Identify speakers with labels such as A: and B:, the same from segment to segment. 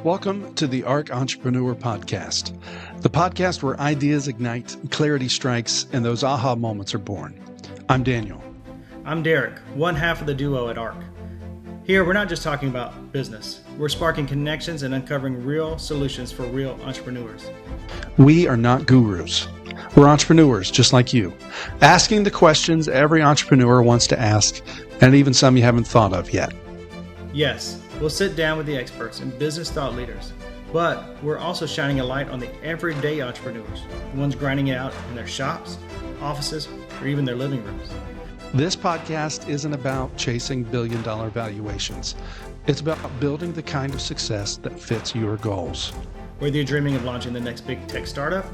A: Welcome to the ARC Entrepreneur Podcast, the podcast where ideas ignite, clarity strikes, and those aha moments are born. I'm Daniel.
B: I'm Derek, one half of the duo at ARC. Here, we're not just talking about business. We're sparking connections and uncovering real solutions for real entrepreneurs.
A: We are not gurus. We're entrepreneurs just like you, asking the questions every entrepreneur wants to ask, and even some you haven't thought of yet.
B: Yes, we'll sit down with the experts and business thought leaders, but we're also shining a light on the everyday entrepreneurs, the ones grinding it out in their shops, offices, or even their living rooms.
A: This podcast isn't about chasing billion-dollar valuations. It's about building the kind of success that fits your goals.
B: Whether you're dreaming of launching the next big tech startup,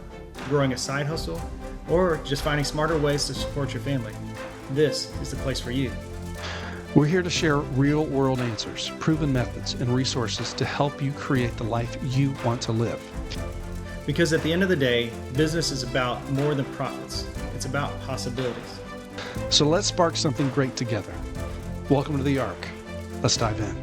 B: growing a side hustle, or just finding smarter ways to support your family, this is the place for you.
A: We're here to share real-world answers, proven methods, and resources to help you create the life you want to live.
B: Because at the end of the day, business is about more than profits. It's about possibilities.
A: So let's spark something great together. Welcome to the ARC. Let's dive in.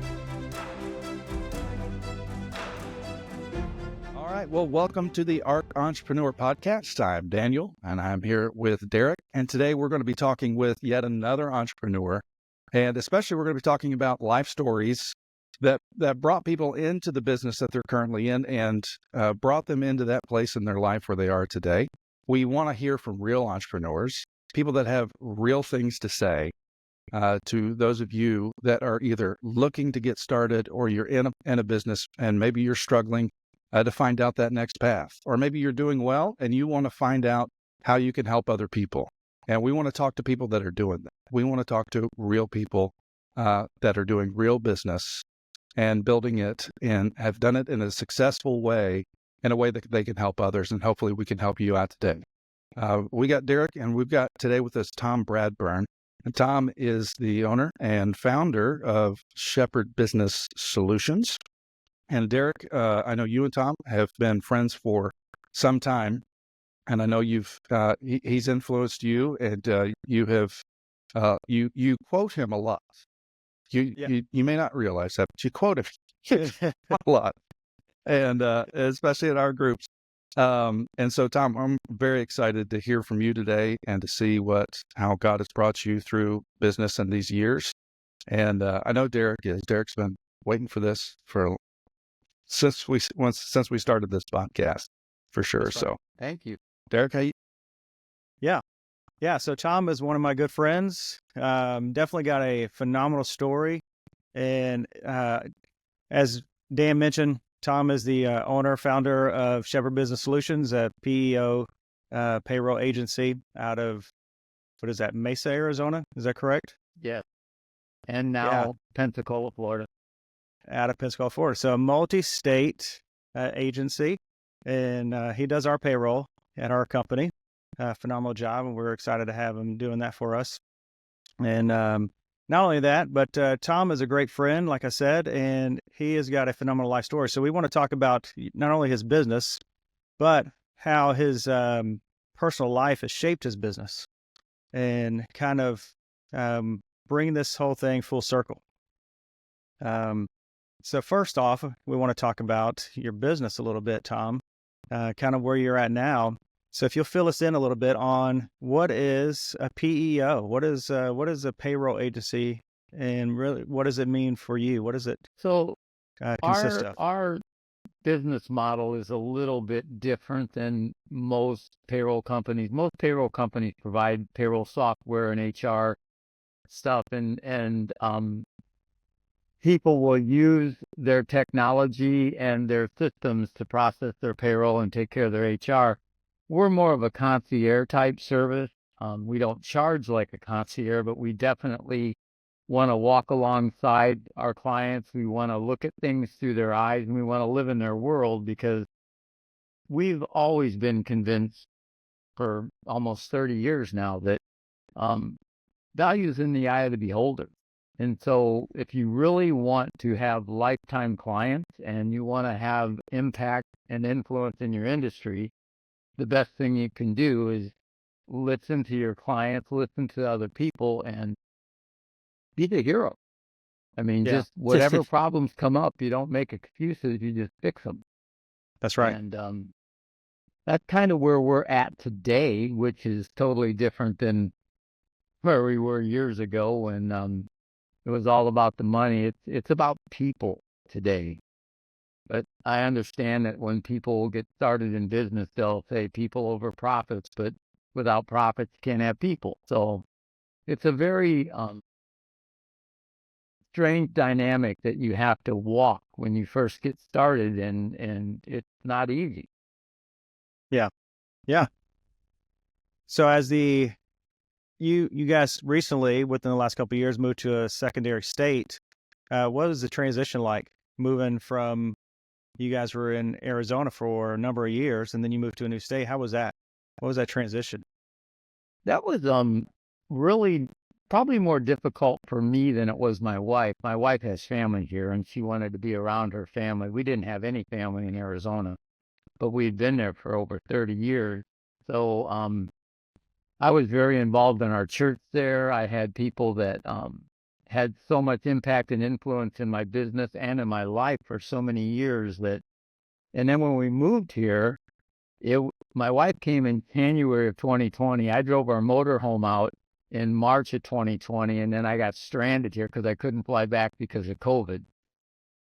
A: All right. Well, welcome to the ARC Entrepreneur Podcast. I'm Daniel, and I'm here with Derek. And today we're going to be talking with yet another entrepreneur. And especially we're going to be talking about life stories that brought people into the business that they're currently in and brought them into that place in their life where they are today. We want to hear from real entrepreneurs, people that have real things to say to those of you that are either looking to get started or you're in a business and maybe you're struggling to find out that next path. Or maybe you're doing well and you want to find out how you can help other people. And we want to talk to people that are doing that. We want to talk to real people that are doing real business and building it and have done it in a successful way, in a way that they can help others. And hopefully we can help you out today. We got Derek, and we've got today with us Tom Bradburn. And Tom is the owner and founder of Shepherd Business Solutions. And Derek, I know you and Tom have been friends for some time. And I know he's influenced you, and you have you quote him a lot. You may not realize that, but you quote him a lot, and especially in our groups. And so, Tom, I'm very excited to hear from you today and to see how God has brought you through business in these years. And I know Derek is. Derek's been waiting for this since we started this podcast, for sure.
C: Right.
A: So,
C: Thank you.
A: Derek, how you?
B: Yeah. So Tom is one of my good friends. Definitely got a phenomenal story. And as Dan mentioned, Tom is the owner, founder of Shepherd Business Solutions, a PEO payroll agency out of, Mesa, Arizona? Is that correct?
C: Yes. And now Pensacola, Florida.
B: Out of Pensacola, Florida. So a multi-state agency. And he does our payroll at our company. Phenomenal job, and we're excited to have him doing that for us. And not only that, but Tom is a great friend, like I said, and he has got a phenomenal life story. So we want to talk about not only his business, but how his personal life has shaped his business and kind of bring this whole thing full circle. So first off, we want to talk about your business a little bit, Tom, kind of where you're at now. So if you'll fill us in a little bit on what is a PEO, what is a payroll agency, and really what does it mean for you? What does it consist of?
C: Our business model is a little bit different than most payroll companies. Most payroll companies provide payroll software and HR stuff, and people will use their technology and their systems to process their payroll and take care of their HR. We're more of a concierge type service. We don't charge like a concierge, but we definitely want to walk alongside our clients. We want to look at things through their eyes, and we want to live in their world, because we've always been convinced for almost 30 years now that value is in the eye of the beholder. And so if you really want to have lifetime clients and you want to have impact and influence in your industry, the best thing you can do is listen to your clients, listen to other people, and be the hero. I mean,
B: Yeah.
C: just whatever problems come up, you don't make excuses, you just fix them.
B: That's right.
C: And that's kind of where we're at today, which is totally different than where we were years ago when it was all about the money. It's about people today. But I understand that when people get started in business, they'll say people over profits, but without profits, you can't have people. So it's a very strange dynamic that you have to walk when you first get started, and it's not easy.
B: Yeah. Yeah. So as you guys recently, within the last couple of years, moved to a secondary state, what was the transition like moving from, you guys were in Arizona for a number of years and then you moved to a new state? How was that? What was that transition?
C: That was really probably more difficult for me than it was my wife. My wife has family here and she wanted to be around her family. We didn't have any family in Arizona, but we'd been there for over 30 years. So I was very involved in our church there. I had people that had so much impact and influence in my business and in my life for so many years and then when we moved here, my wife came in January of 2020. I drove our motorhome out in March of 2020, and then I got stranded here because I couldn't fly back because of COVID.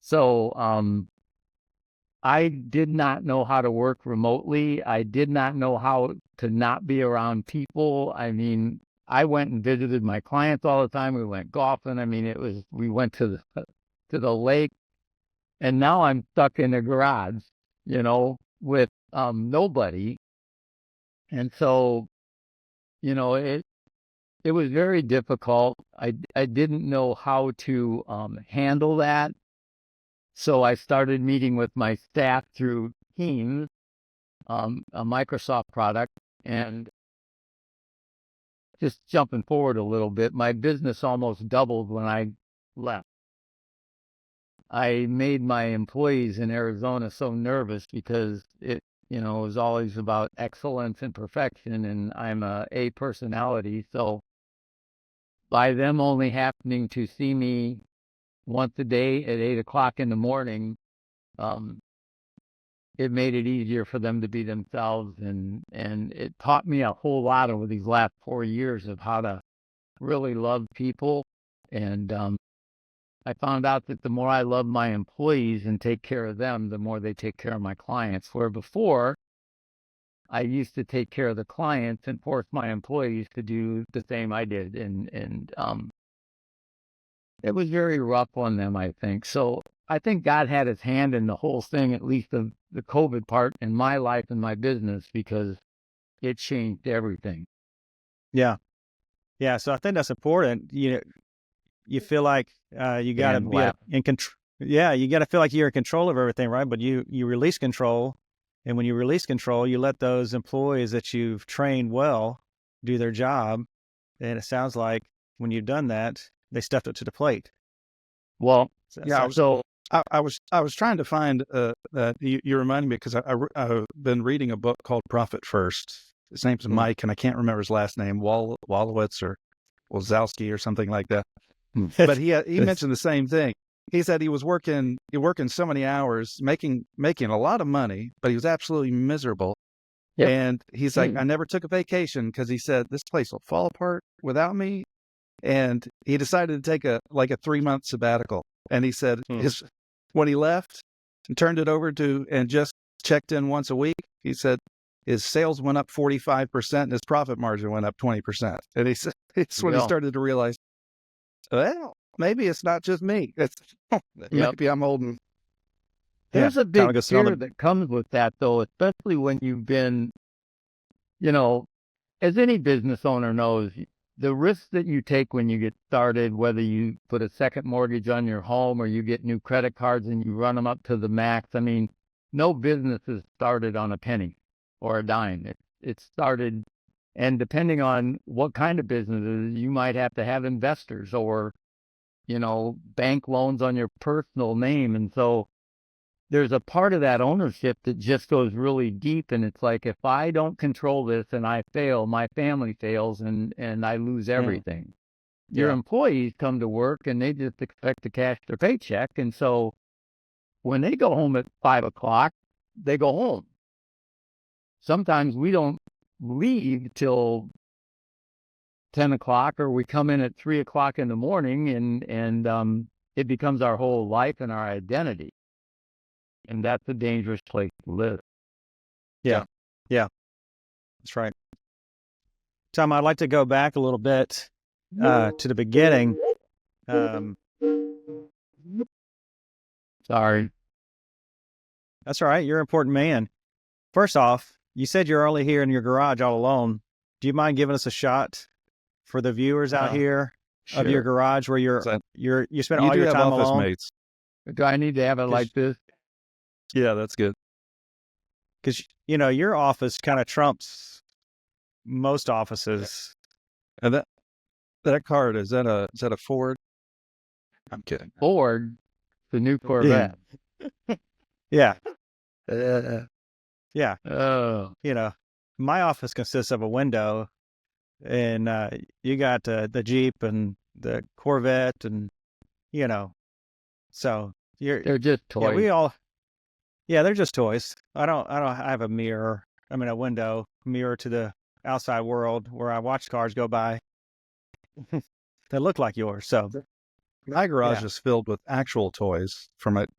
C: So I did not know how to work remotely. I did not know how to not be around people. I mean, I went and visited my clients all the time. We went golfing. I mean, we went to the lake, and now I'm stuck in a garage, with nobody. And so, it was very difficult. I didn't know how to handle that. So I started meeting with my staff through Teams, a Microsoft product, and just jumping forward a little bit, my business almost doubled when I left. I made my employees in Arizona so nervous because it was always about excellence and perfection, and I'm a A personality. So by them only happening to see me once a day at 8 o'clock in the morning, it made it easier for them to be themselves. And it taught me a whole lot over these last 4 years of how to really love people. And I found out that the more I love my employees and take care of them, the more they take care of my clients. Where before, I used to take care of the clients and force my employees to do the same I did. And it was very rough on them, I think. So I think God had his hand in the whole thing, at least the COVID part in my life and my business, because it changed everything.
B: Yeah. Yeah. So I think that's important. You feel like you got to be in control. Yeah. You got to feel like you're in control of everything, right? But you release control. And when you release control, you let those employees that you've trained well do their job. And it sounds like when you've done that, they stepped up to the plate.
C: Well,
A: yeah. I was trying to find that you reminded me because I've been reading a book called Profit First. His name's Mike, and I can't remember his last name, Wolowitz or Wazowski or something like that. But he mentioned the same thing. He said he was working so many hours, making a lot of money, but he was absolutely miserable. Yep. And he's like, I never took a vacation because he said this place will fall apart without me. And he decided to take a 3-month sabbatical. And he said when he left and turned it over and just checked in once a week, he said his sales went up 45% and his profit margin went up 20%. And he said it's when he started to realize, well, maybe it's not just me. Maybe I'm holding.
C: There's a big fear that comes with that, though, especially when you've been, as any business owner knows, the risks that you take when you get started, whether you put a second mortgage on your home or you get new credit cards and you run them up to the max. I mean, no business is started on a penny or a dime. It started, and depending on what kind of business it is, you might have to have investors or, bank loans on your personal name. And so there's a part of that ownership that just goes really deep. And it's like, if I don't control this and I fail, my family fails and I lose everything. Your
B: Yeah.
C: employees come to work and they just expect to cash their paycheck. And so when they go home at 5 o'clock, they go home. Sometimes we don't leave till 10 o'clock, or we come in at 3 o'clock in the morning, and it becomes our whole life and our identity. And that's a dangerous place to live.
B: Yeah. That's right. Tom, I'd like to go back a little bit to the beginning.
C: Sorry.
B: That's all right. You're an important man. First off, you said you're only here in your garage all alone. Do you mind giving us a shot for the viewers out here of your garage where you spend all your time alone?
A: Mates.
C: Do I need to have it like this?
A: Yeah, that's good.
B: Because, your office kind of trumps most offices.
A: And that card, is that a Ford? I'm kidding.
C: Ford, the new Corvette.
B: Yeah.
C: Oh.
B: My office consists of a window, and you got the Jeep and the Corvette, and so
C: They're just toys.
B: They're just toys. I don't have a window mirror to the outside world where I watch cars go by that look like yours. So
A: my garage is filled with actual toys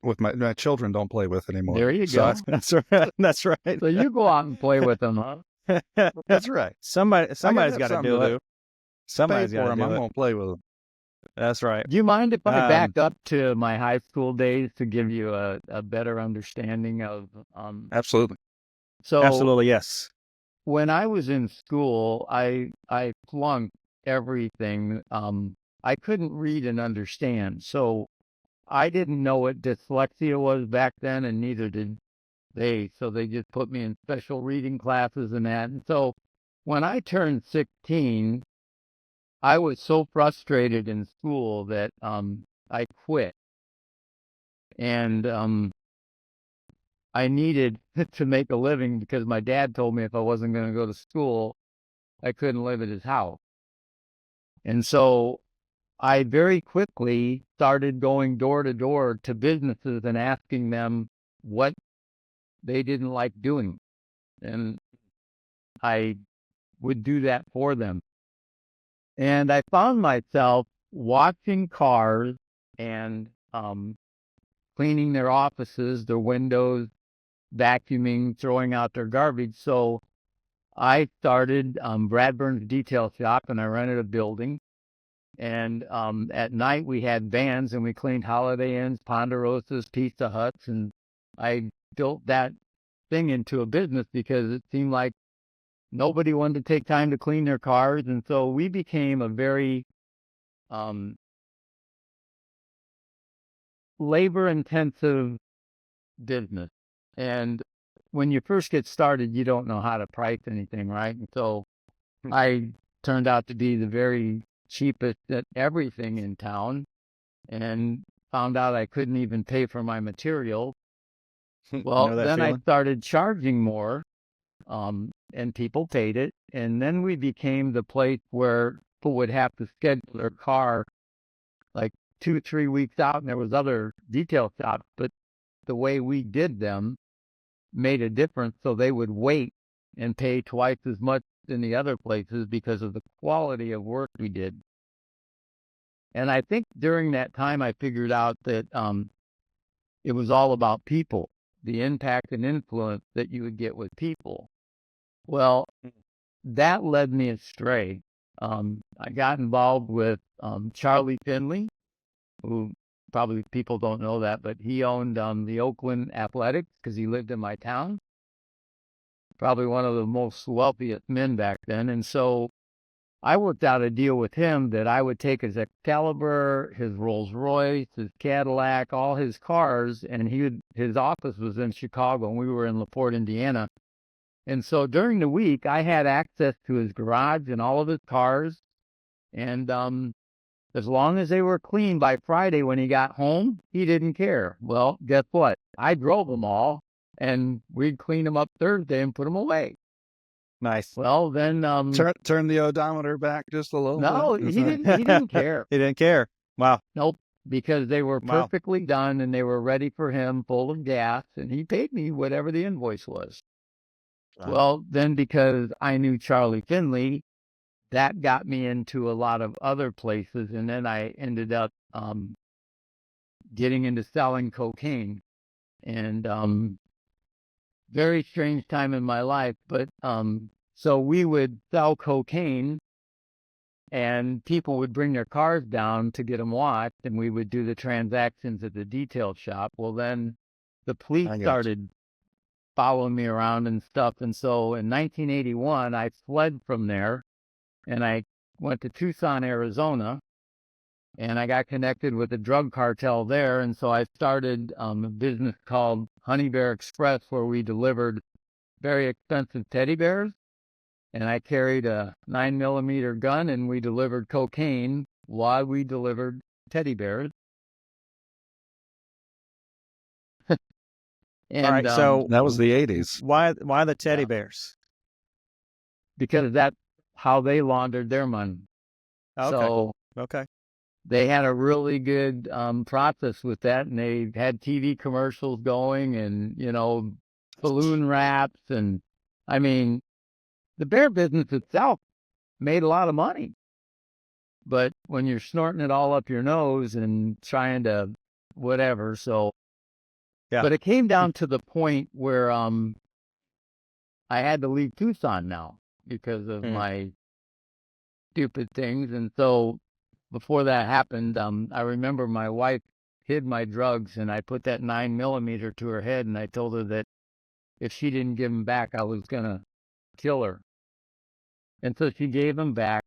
A: with my children don't play with anymore.
C: There you go.
B: That's right. That's right.
C: So you go out and play with them, huh?
A: That's right.
B: Somebody's got to do it. Somebody's got to do it.
A: I'm going to play with them.
B: That's right.
C: Do you mind if I back up to my high school days to give you a better understanding of?
A: Absolutely.
C: So
B: absolutely, yes.
C: When I was in school, I flunked everything. I couldn't read and understand, so I didn't know what dyslexia was back then, and neither did they. So they just put me in special reading classes and that. And so when I turned 16, I was so frustrated in school that I quit. And I needed to make a living because my dad told me if I wasn't going to go to school, I couldn't live at his house. And so I very quickly started going door to door to businesses and asking them what they didn't like doing. And I would do that for them. And I found myself watching cars and cleaning their offices, their windows, vacuuming, throwing out their garbage. So I started Bradburn's detail shop, and I rented a building. And at night we had vans, and we cleaned Holiday Inns, Ponderosas, Pizza Huts, and I built that thing into a business because it seemed like nobody wanted to take time to clean their cars. And so we became a very labor-intensive business. And when you first get started, you don't know how to price anything, right? And so I turned out to be the very cheapest at everything in town, and found out I couldn't even pay for my material. Well, then I started charging more, and people paid it. And then we became the place where people would have to schedule their car like 2-3 weeks out, and there was other detail shops, but the way we did them made a difference. So they would wait and pay twice as much in the other places because of the quality of work we did. And I think during that time, I figured out that it was all about people, the impact and influence that you would get with people. Well, that led me astray. I got involved with Charlie Finley, who probably people don't know that, but he owned the Oakland Athletics because he lived in my town. Probably one of the most wealthiest men back then. And so I worked out a deal with him that I would take his Excalibur, his Rolls Royce, his Cadillac, all his cars, and his office was in Chicago, and we were in LaPorte, Indiana. And so during the week, I had access to his garage and all of his cars. And as long as they were clean by Friday when he got home, he didn't care. Well, guess what? I drove them all, and we'd clean them up Thursday and put them away.
B: Nice.
C: Well, then,
A: Turn the odometer back just a little
C: no,
A: bit.
C: he didn't care.
B: He didn't care. Wow.
C: Nope, because they were
B: Wow.
C: perfectly done and they were ready for him, full of gas, and he paid me whatever the invoice was.
A: Wow.
C: Well, then because I knew Charlie Finley, that got me into a lot of other places, and then I ended up getting into selling cocaine. And very strange time in my life, but so we would sell cocaine, and people would bring their cars down to get them washed, and we would do the transactions at the detail shop. Well, then the police
A: I got you.
C: started following me around and stuff, and so in 1981, I fled from there, and I went to Tucson, Arizona, and I got connected with a drug cartel there, and so I started a business called Honey Bear Express, where we delivered very expensive teddy bears, and I carried a 9mm gun, and we delivered cocaine while we delivered teddy bears. And
B: All right. So
A: That was the 80s.
B: why the teddy bears?
C: because that's how they laundered their money.
B: Okay.
C: So
B: Okay.
C: they had a really good process with that, and they had TV commercials going, and balloon wraps, and I mean, the bear business itself made a lot of money. But when you're snorting it all up your nose and trying to whatever, so
B: Yeah.
C: But it came down to the point where I had to leave Tucson now because of my stupid things, and so before that happened, I remember my wife hid my drugs, and I put that 9mm to her head, and I told her that if she didn't give them back, I was gonna kill her. And so she gave them back.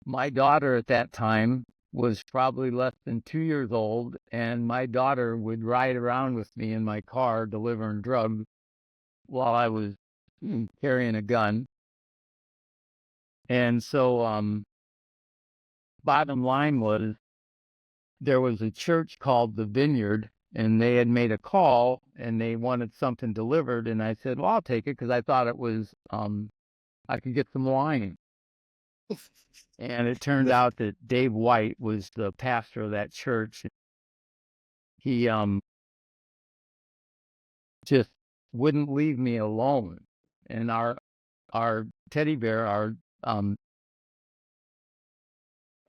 C: My daughter at that time was probably less than 2 years old, and my daughter would ride around with me in my car delivering drugs while I was carrying a gun. And so, bottom line was, there was a church called the Vineyard, and they had made a call, and they wanted something delivered, and I said, well, I'll take it, because I thought it was, I could get some wine. And it turned out that Dave White was the pastor of that church. He just wouldn't leave me alone. And our teddy bear,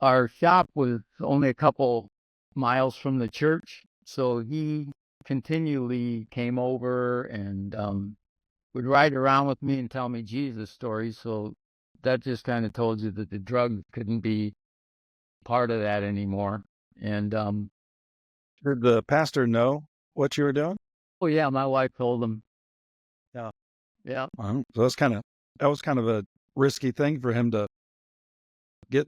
C: our shop was only a couple miles from the church, so he continually came over and would ride around with me and tell me Jesus stories. So that just kind of told you that the drugs couldn't be part of that anymore. And
A: Did the pastor know what you were doing?
C: oh yeah, my wife told him.
B: Yeah.
C: Yeah.
A: So that was kind of a risky thing for him to get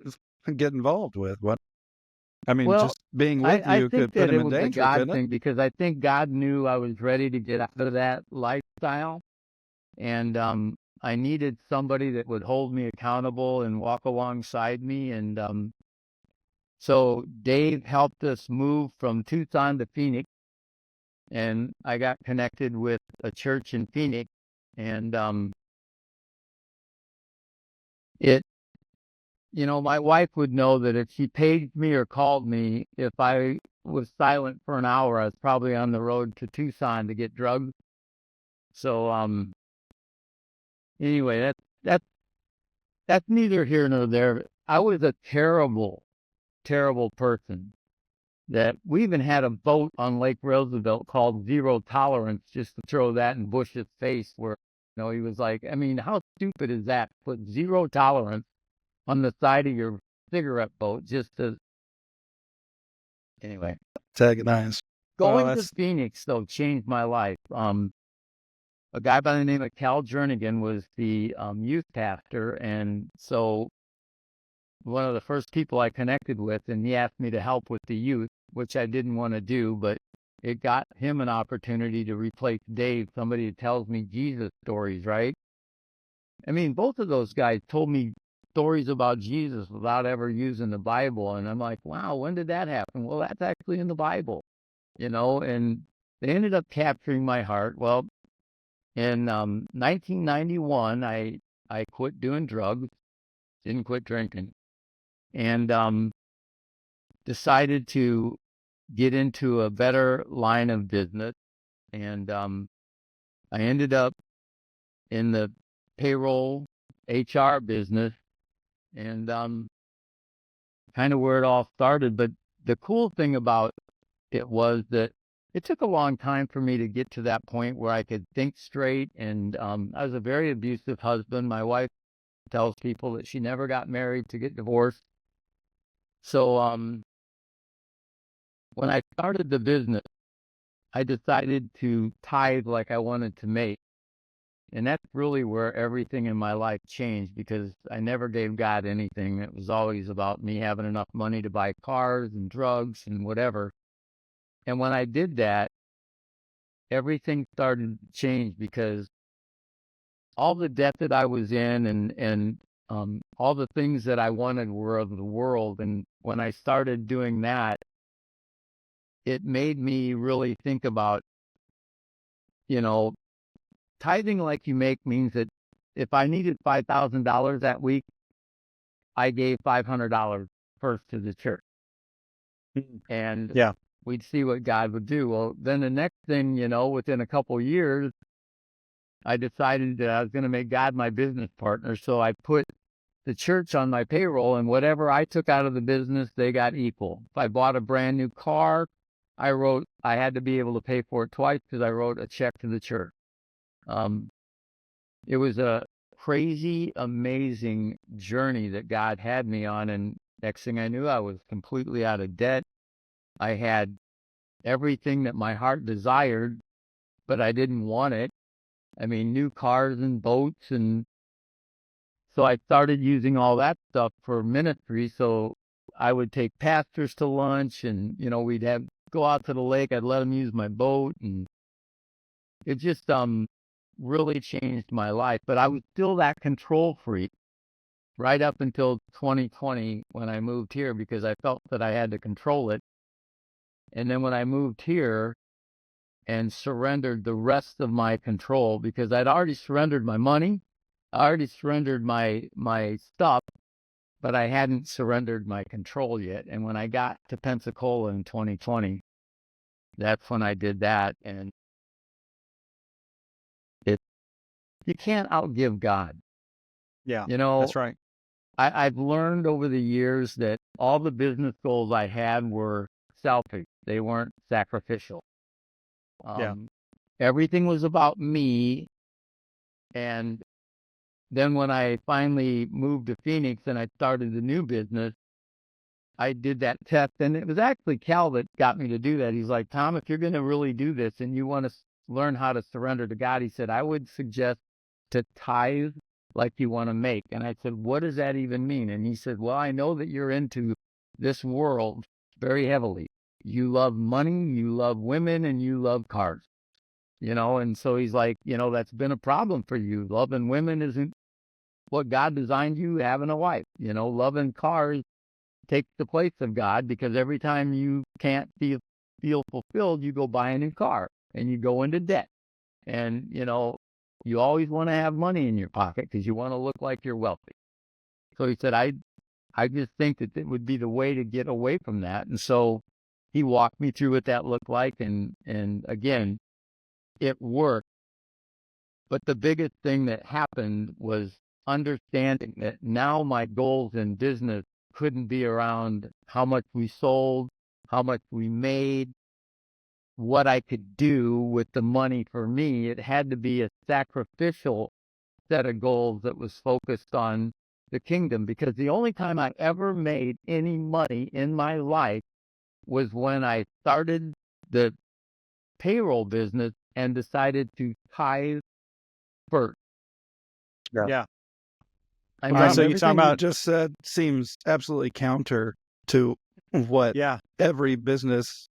A: involved with. What? I mean,
C: Well,
A: just being
C: I
A: with you
C: think
A: could
C: that
A: put
C: it
A: him in
C: was a
A: danger,
C: God
A: couldn't it?
C: thing, because I think God knew I was ready to get out of that lifestyle, and I needed somebody that would hold me accountable and walk alongside me. And so Dave helped us move from Tucson to Phoenix, and I got connected with a church in Phoenix, and my wife would know that if she paid me or called me, if I was silent for an hour, I was probably on the road to Tucson to get drugs. So anyway, that's neither here nor there. I was a terrible, terrible person. That we even had a boat on Lake Roosevelt called Zero Tolerance, just to throw that in Bush's face, where he was like, I mean, how stupid is that? Put zero tolerance on the side of your cigarette boat just to. Anyway,
A: Antagonize.
C: going to Phoenix though changed my life. A guy by the name of Cal Jernigan was the youth pastor, and so one of the first people I connected with, and he asked me to help with the youth, which I didn't want to do, but it got him an opportunity to replace Dave, somebody who tells me Jesus stories, right? I mean, both of those guys told me stories about Jesus without ever using the Bible, and I'm like, wow, when did that happen? Well, that's actually in the Bible, and they ended up capturing my heart. Well, In 1991, I quit doing drugs, didn't quit drinking, and decided to get into a better line of business. And I ended up in the payroll HR business, and kind of where it all started. But the cool thing about it was that it took a long time for me to get to that point where I could think straight. And I was a very abusive husband. My wife tells people that she never got married to get divorced. So when I started the business, I decided to tithe like I wanted to make. And that's really where everything in my life changed, because I never gave God anything. It was always about me having enough money to buy cars and drugs and whatever. And when I did that, everything started to change, because all the debt that I was in and all the things that I wanted were of the world. And when I started doing that, it made me really think about, tithing like you make means that if I needed $5,000 that week, I gave $500 first to the church. And
B: Yeah.
C: we'd see what God would do. Well, then the next thing, within a couple years, I decided that I was going to make God my business partner. So I put the church on my payroll, and whatever I took out of the business, they got equal. If I bought a brand new car, I had to be able to pay for it twice, because I wrote a check to the church. It was a crazy, amazing journey that God had me on. And next thing I knew, I was completely out of debt. I had everything that my heart desired, but I didn't want it. I mean, new cars and boats. And so I started using all that stuff for ministry. So I would take pastors to lunch, and, we'd go out to the lake. I'd let them use my boat. And it just really changed my life. But I was still that control freak right up until 2020, when I moved here, because I felt that I had to control it. And then when I moved here and surrendered the rest of my control, because I'd already surrendered my money, I already surrendered my stuff, but I hadn't surrendered my control yet. And when I got to Pensacola in 2020, that's when I did that. And you can't outgive God.
B: Yeah, that's right.
C: I've learned over the years that all the business goals I had were selfish. They weren't sacrificial. Everything was about me. And then when I finally moved to Phoenix and I started the new business, I did that test. And it was actually Cal that got me to do that. He's like, Tom, if you're going to really do this and you want to learn how to surrender to God, he said, I would suggest to tithe like you want to make. And I said, what does that even mean? And he said, well, I know that you're into this world very heavily. You love money, you love women, and you love cars, and so he's like, that's been a problem for you. Loving women isn't what God designed you having a wife. Loving cars takes the place of God, because every time you can't feel fulfilled, you go buy a new car and you go into debt. And, you always want to have money in your pocket because you want to look like you're wealthy. So he said, I just think that it would be the way to get away from that. And so he walked me through what that looked like. And again, it worked. But the biggest thing that happened was understanding that now my goals in business couldn't be around how much we sold, how much we made, what I could do with the money for me. It had to be a sacrificial set of goals that was focused on the kingdom, because the only time I ever made any money in my life was when I started the payroll business and decided to tithe first.
B: Yeah.
A: I
B: Wow.
A: mean,
B: So you're
A: everything
B: talking
A: you
B: about-
A: just said seems absolutely counter to what
B: Yeah.
A: every business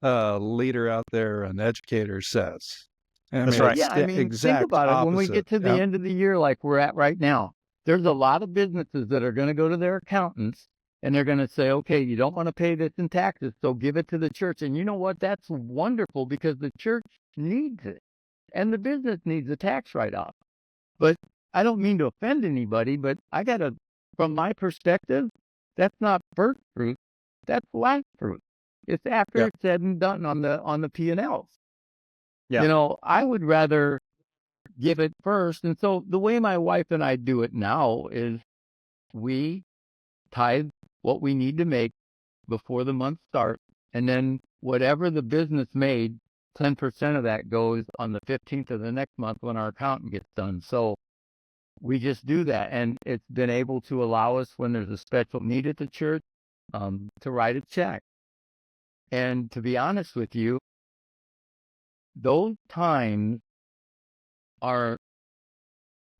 A: leader out there, an educator, says. I
B: That's
A: mean,
B: right.
A: it's
C: Yeah, I
A: the
C: mean, think
A: exact
C: about it. When we
A: opposite.
C: get to the
A: Yep.
C: end of the year like we're at right now, there's a lot of businesses that are going to go to their accountants and they're going to say, okay, you don't want to pay this in taxes, so give it to the church. And you know what? That's wonderful, because the church needs it. and the business needs a tax write-off. But I don't mean to offend anybody, but from my perspective, that's not first fruit, that's last fruit. It's after it's said and done on the P&Ls.
B: Yeah.
C: I would rather give it first. And so the way my wife and I do it now is we tithe what we need to make before the month starts. And then whatever the business made, 10% of that goes on the 15th of the next month when our accountant gets done. So we just do that. And it's been able to allow us, when there's a special need at the church, to write a check. And to be honest with you, those times are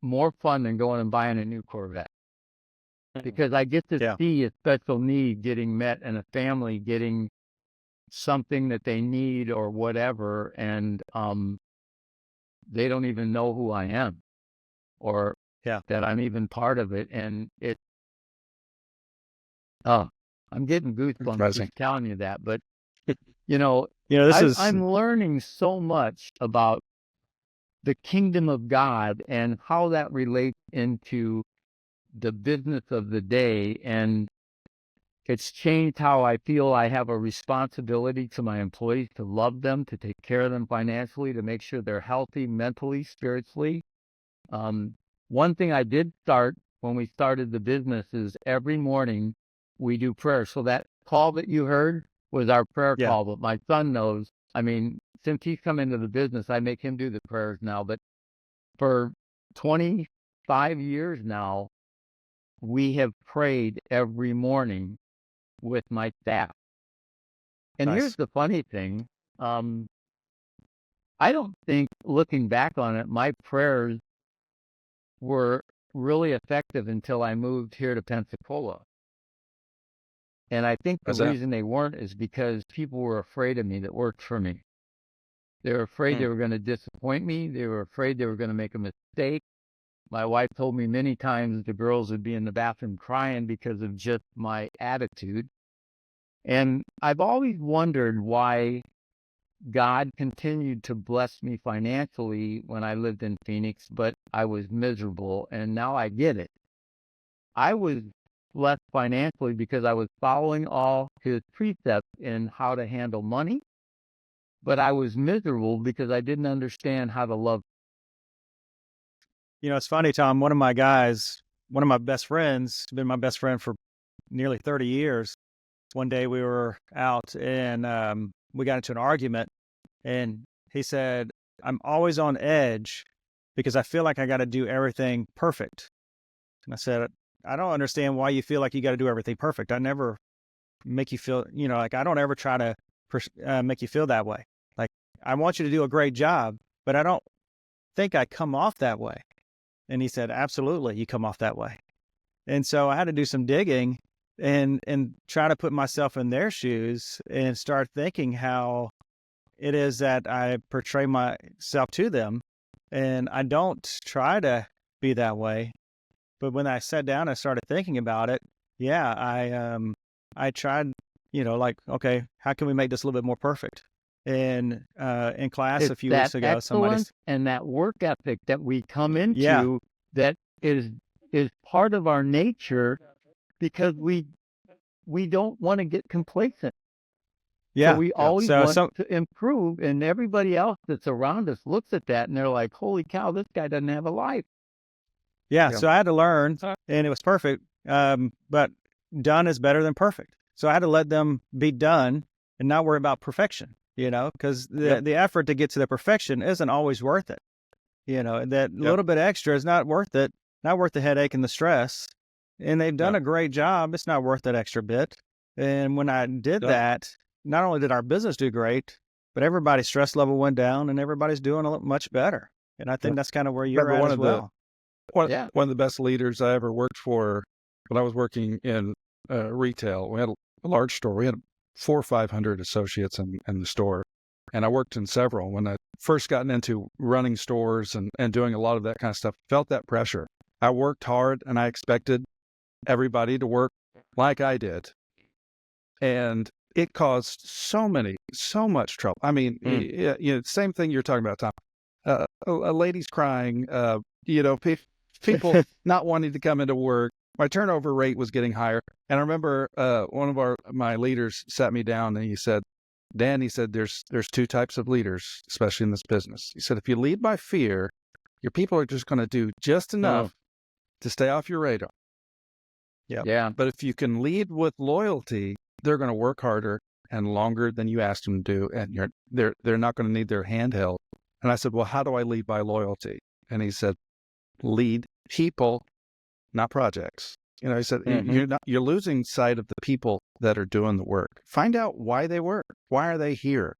C: more fun than going and buying a new Corvette, because I get to see a special need getting met and a family getting something that they need or whatever, and they don't even know who I am or that I'm even part of it. And I'm getting goosebumps just telling you that. But I'm learning so much about the kingdom of God and how that relates into the business of the day. And it's changed how I feel I have a responsibility to my employees, to love them, to take care of them financially, to make sure they're healthy mentally, spiritually. One thing I did start when we started the business is every morning we do prayer. So that call that you heard was our prayer call, but my son knows. I mean, since he's come into the business, I make him do the prayers now. But for 25 years now, we have prayed every morning with my staff. And here's the funny thing. I don't think, looking back on it, my prayers were really effective until I moved here to Pensacola. And I think the reason they weren't is because people were afraid of me that worked for me. They were afraid they were going to disappoint me. They were afraid they were going to make a mistake. My wife told me many times the girls would be in the bathroom crying because of just my attitude. And I've always wondered why God continued to bless me financially when I lived in Phoenix, but I was miserable. And now I get it. I was blessed financially because I was following all his precepts in how to handle money, but I was miserable because I didn't understand how to love.
B: It's funny, Tom. One of my best friends, been my best friend for nearly 30 years. One day we were out and we got into an argument, and he said, "I'm always on edge because I feel like I got to do everything perfect." And I said, "I don't understand why you feel like you got to do everything perfect. I never make you feel, like I don't ever try to make you feel that way. Like, I want you to do a great job, but I don't think I come off that way." And he said, "Absolutely, you come off that way." And so I had to do some digging and try to put myself in their shoes and start thinking how it is that I portray myself to them. And I don't try to be that way. But when I sat down and started thinking about it, I tried, okay, how can we make this a little bit more perfect? And in class a few weeks ago,
C: and that work ethic that we come into that is part of our nature, because we don't want to get complacent. So we always want to improve, and everybody else that's around us looks at that and they're like, "Holy cow, this guy doesn't have a life."
B: So I had to learn, and it was perfect. But done is better than perfect. So I had to let them be done and not worry about perfection, because the effort to get to the perfection isn't always worth it. That little bit extra is not worth it, not worth the headache and the stress. And they've done a great job. It's not worth that extra bit. And when I did that, not only did our business do great, but everybody's stress level went down and everybody's doing much better. And I think that's kind of where you're at as well.
A: One of the best leaders I ever worked for, when I was working in retail, we had a large store. We had 400 or 500 associates in the store. And I worked in several. When I first gotten into running stores and doing a lot of that kind of stuff, felt that pressure. I worked hard and I expected everybody to work like I did. And it caused so much trouble. I mean, same thing you're talking about, Tom. a lady's crying, people not wanting to come into work. My turnover rate was getting higher. And I remember one of my leaders sat me down and he said, Dan, he said, there's two types of leaders, especially in this business. He said, if you lead by fear, your people are just going to do just enough to stay off your radar.
C: Yeah.
A: But if you can lead with loyalty, they're going to work harder and longer than you asked them to do, and they're not going to need their hand held. And I said, well, how do I lead by loyalty? And he said, lead people, not projects. He said, you're losing sight of the people that are doing the work. Find out why they work. Why are they here?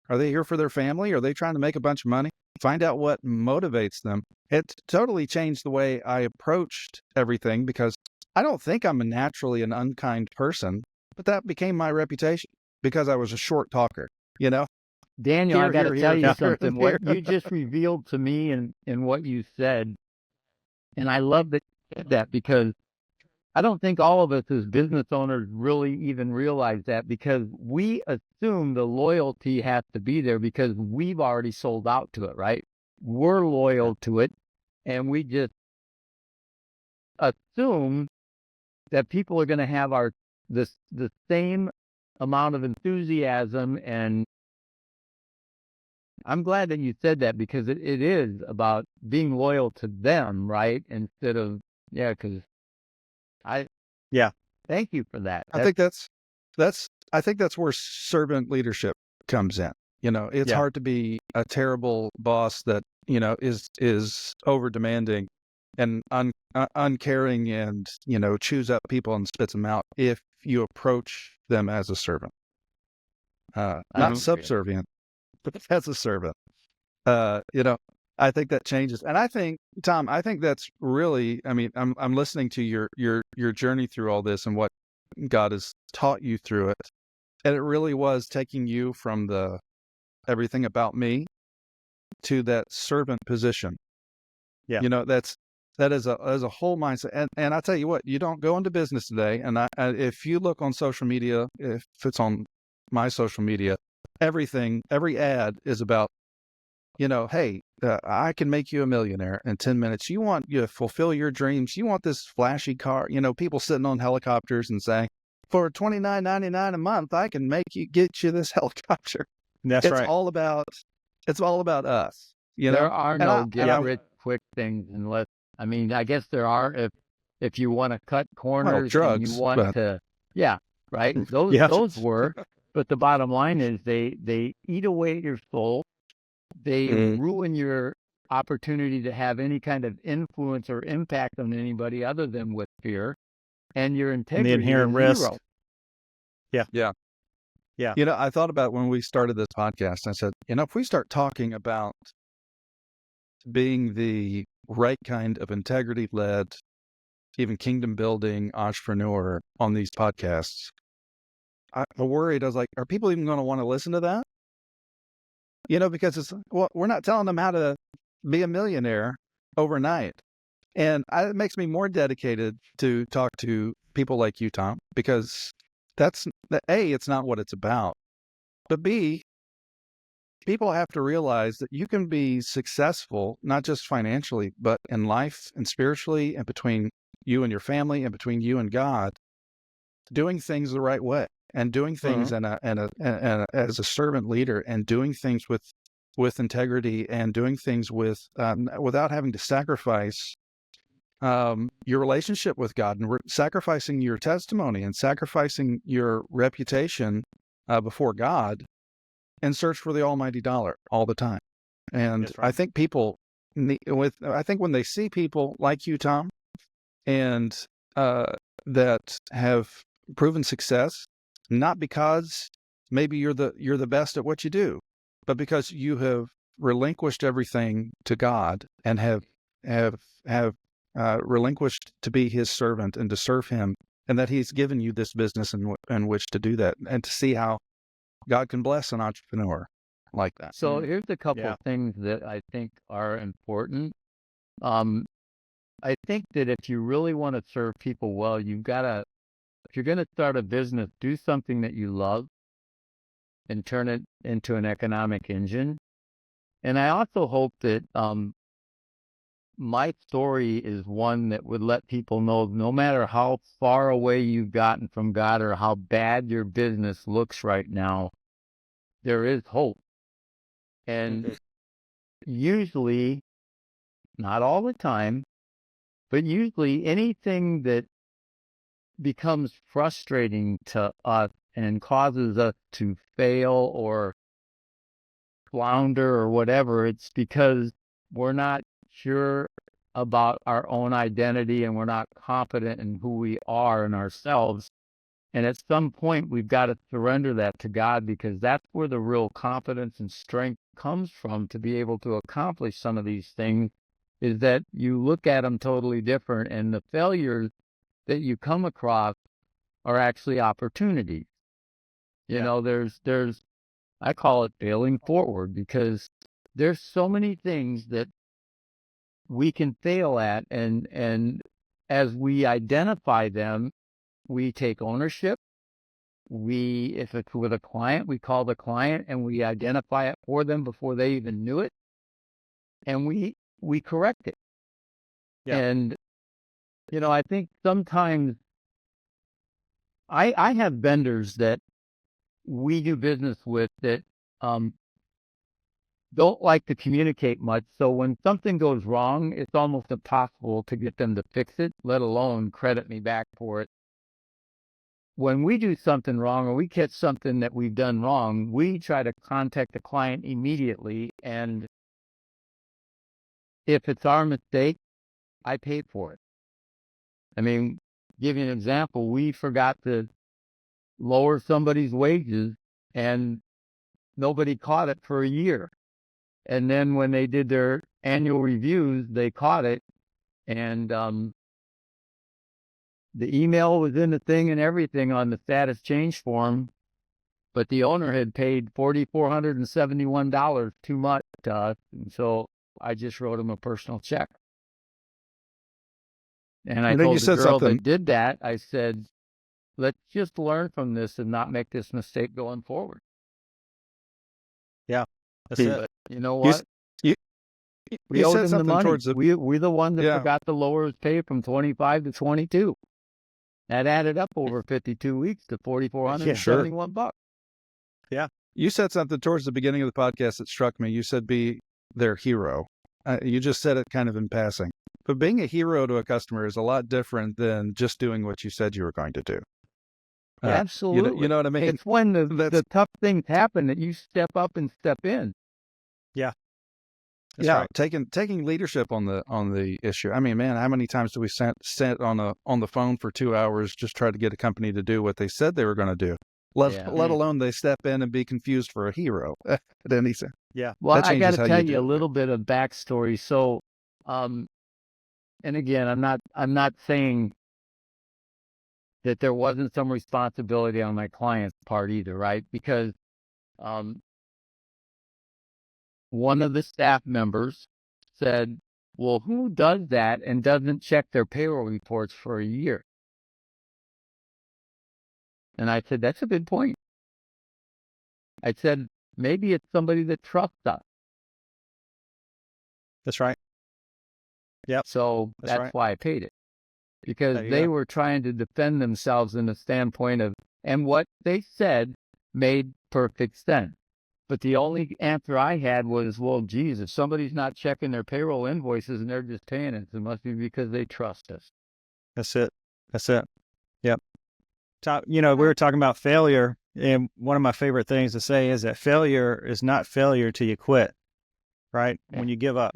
A: Are they here for their family? Are they trying to make a bunch of money? Find out what motivates them. It totally changed the way I approached everything, because I don't think I'm naturally an unkind person, but that became my reputation because I was a short talker,
C: Daniel, I got to tell you something.
A: here.
C: What you just revealed to me in what you said, and I love that you said that, because I don't think all of us as business owners really even realize that, because we assume the loyalty has to be there because we've already sold out to it, right? We're loyal to it, and we just assume that people are going to have the same amount of enthusiasm. And I'm glad that you said that, because it is about being loyal to them, right? Instead of, because thank you for that.
A: I think that's where servant leadership comes in. It's hard to be a terrible boss that, is over demanding and uncaring and, chews up people and spits them out if you approach them as a servant. Not subservient, but as a servant. I think that changes. And I think, Tom, that's really, I'm listening to your journey through all this and what God has taught you through it. And it really was taking you from the everything about me to that servant position.
B: Yeah.
A: That is a whole mindset. And I tell you what, you don't go into business today. And if you look on social media, if it's on my social media, every ad is about, hey, I can make you a millionaire in 10 minutes. You to fulfill your dreams. You want this flashy car, people sitting on helicopters and saying, for $29.99 a month, I can get you this helicopter.
B: That's right.
A: It's all about us.
C: There are no get rich quick things unless, I guess there are if you want to cut corners,
A: drugs,
C: and you want to, right? Those were, but the bottom line is they eat away at your soul. They ruin your opportunity to have any kind of influence or impact on anybody other than with fear, and your integrity
B: and the inherent
C: is zero.
B: risk. Yeah.
A: I thought about when we started this podcast, I said, if we start talking about being the right kind of integrity-led, even kingdom-building entrepreneur on these podcasts, I'm worried. I was like, are people even going to want to listen to that? Because we're not telling them how to be a millionaire overnight. And it makes me more dedicated to talk to people like you, Tom, because A, it's not what it's about. But B, people have to realize that you can be successful, not just financially, but in life and spiritually, and between you and your family and between you and God, doing things the right way. And doing things as a servant leader, and doing things with integrity, and doing things without having to sacrifice your relationship with God, and sacrificing your testimony, and sacrificing your reputation before God, and search for the almighty dollar all the time. And I think people when they see people like you, Tom, and that have proven success, not because maybe you're the best at what you do, but because you have relinquished everything to God and have relinquished to be His servant and to serve Him, and that He's given you this business in which to do that, and to see how God can bless an entrepreneur like that.
C: So here's a couple of things that I think are important. I think that if you really want to serve people well, if you're going to start a business, do something that you love and turn it into an economic engine. And I also hope that my story is one that would let people know no matter how far away you've gotten from God or how bad your business looks right now, there is hope. And usually, not all the time, but usually anything that becomes frustrating to us and causes us to fail or flounder or whatever, it's because we're not sure about our own identity and we're not confident in who we are in ourselves. And at some point, we've got to surrender that to God, because that's where the real confidence and strength comes from to be able to accomplish some of these things, is that you look at them totally different. And the failures that you come across are actually opportunities. You know, there's, I call it failing forward, because there's so many things that we can fail at. And as we identify them, we take ownership. If it's with a client, we call the client and we identify it for them before they even knew it. And we correct it.
B: Yeah.
C: And, I think sometimes I have vendors that we do business with that don't like to communicate much. So when something goes wrong, it's almost impossible to get them to fix it, let alone credit me back for it. When we do something wrong or we catch something that we've done wrong, we try to contact the client immediately. And if it's our mistake, I pay for it. I mean, give you an example, we forgot to lower somebody's wages and nobody caught it for a year. And then when they did their annual reviews, they caught it. And the email was in the thing and everything on the status change form, but the owner had paid $4,471 too much to us. And so I just wrote him a personal check. And I told the girl that did that, I said, let's just learn from this and not make this mistake going forward.
B: Yeah, that's it.
C: But you know what? We owed him the money. We're the ones that forgot to lower his pay from 25 to 22. That added up over 52 weeks to $4,471.
B: Yeah.
A: You said something towards the beginning of the podcast that struck me. You said be their hero. You just said it kind of in passing. But being a hero to a customer is a lot different than just doing what you said you were going to do.
C: Absolutely.
A: You know what I mean?
C: It's when the tough things happen that you step up and step in.
B: Yeah. That's right.
A: Taking leadership on the issue. I mean, man, how many times do we sit on the phone for 2 hours just try to get a company to do what they said they were going to do? Let alone they step in and be confused for a hero at any sense.
B: Yeah.
C: Well, I got to tell you a little bit of backstory. So, and again, I'm not saying that there wasn't some responsibility on my client's part either, right? Because one of the staff members said, well, who does that and doesn't check their payroll reports for a year? And I said, that's a good point. I said, maybe it's somebody that trusts us.
B: That's right. Yeah.
C: So that's why I paid it. Because they were trying to defend themselves in the standpoint of, and what they said made perfect sense. But the only answer I had was, well, geez, if somebody's not checking their payroll invoices and they're just paying it must be because they trust us.
B: That's it. Yep. We were talking about failure, and one of my favorite things to say is that failure is not failure till you quit, right? When you give up.